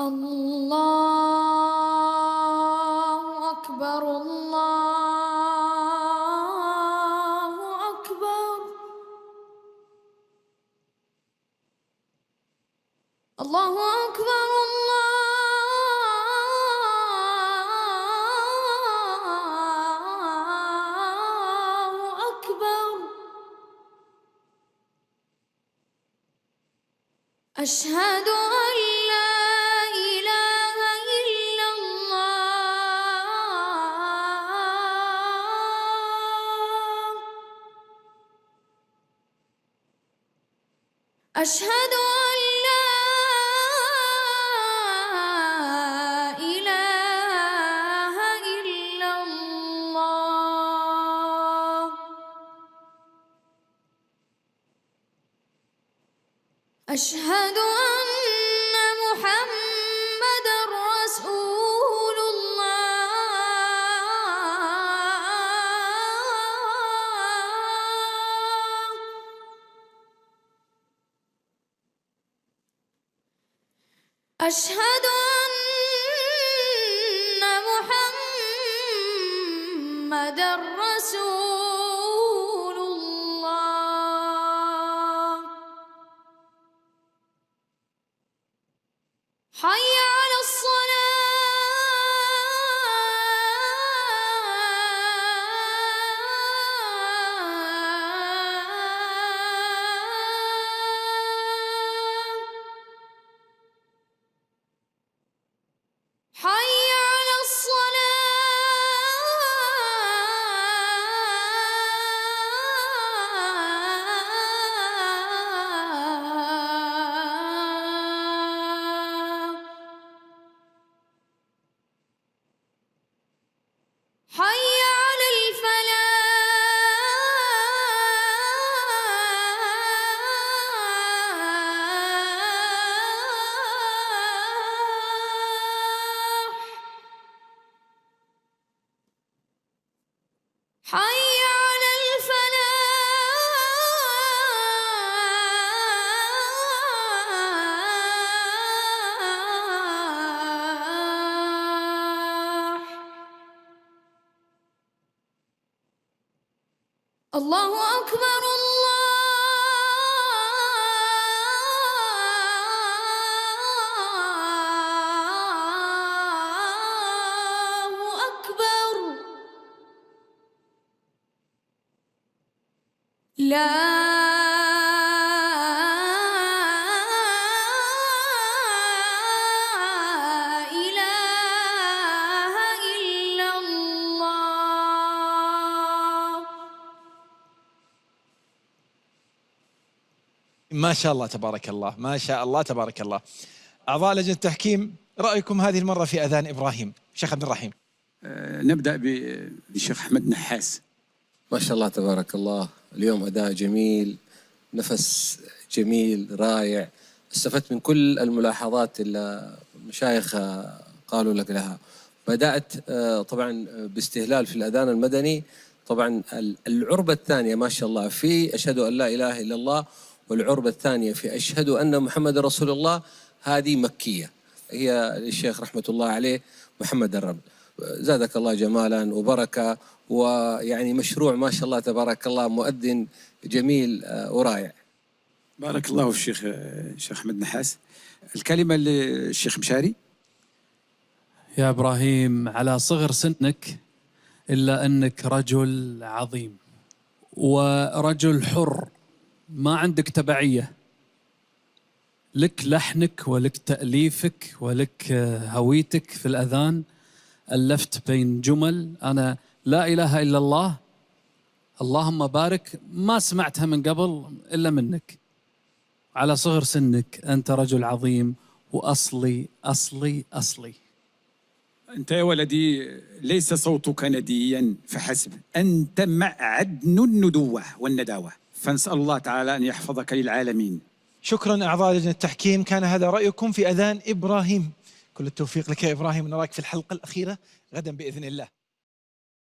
الله أكبر الله أكبر الله أكبر الله أكبر أشهد أن لا إله إلا الله أشهد أن لا إله إلا الله أشهد أن محمدًا رسول الله أشهد أن محمدًا رسول الله حي على الصلاة حي على الصلاة حي على الفلاح حي على الفلاح الله أكبر الله أكبر لا إله إلا الله ما شاء الله تبارك الله، ما شاء الله تبارك الله. أعضاء لجنة التحكيم، رأيكم هذه المرة في أذان إبراهيم؟ شيخ عبد الرحيم. نبدأ بالشيخ أحمد نحاس. ما شاء الله تبارك الله، اليوم أداء جميل، نفس جميل رائع. استفدت من كل الملاحظات اللي المشايخ قالوا لك لها. بدأت طبعا باستهلال في الأذان المدني. طبعا العربة الثانية ما شاء الله في أشهد أن لا إله إلا الله، والعربة الثانية في أشهد أن محمد رسول الله، هذه مكية، هي للشيخ رحمة الله عليه محمد الرب. زادك الله جمالا وبركة، ويعني مشروع ما شاء الله تبارك الله، مؤذن جميل ورائع. بارك الله في الشيخ أحمد نحاس. الكلمة للشيخ مشاري. يا إبراهيم، على صغر سنك إلا أنك رجل عظيم ورجل حر، ما عندك تبعية، لك لحنك ولك تأليفك ولك هويتك في الأذان. ألفت بين جمل أنا لا إله إلا الله اللهم بارك ما سمعتها من قبل إلا منك. على صغر سنك أنت رجل عظيم وأصلي أصلي أصلي. أنت يا ولدي ليس صوتك نديا فحسب، أنت معدن الندوة والنداوة، فنسأل الله تعالى أن يحفظك للعالمين. شكرا أعضاء لجنة التحكيم، كان هذا رأيكم في أذان إبراهيم. كل التوفيق لك يا إبراهيم، نراك في الحلقة الأخيرة غدا بإذن الله.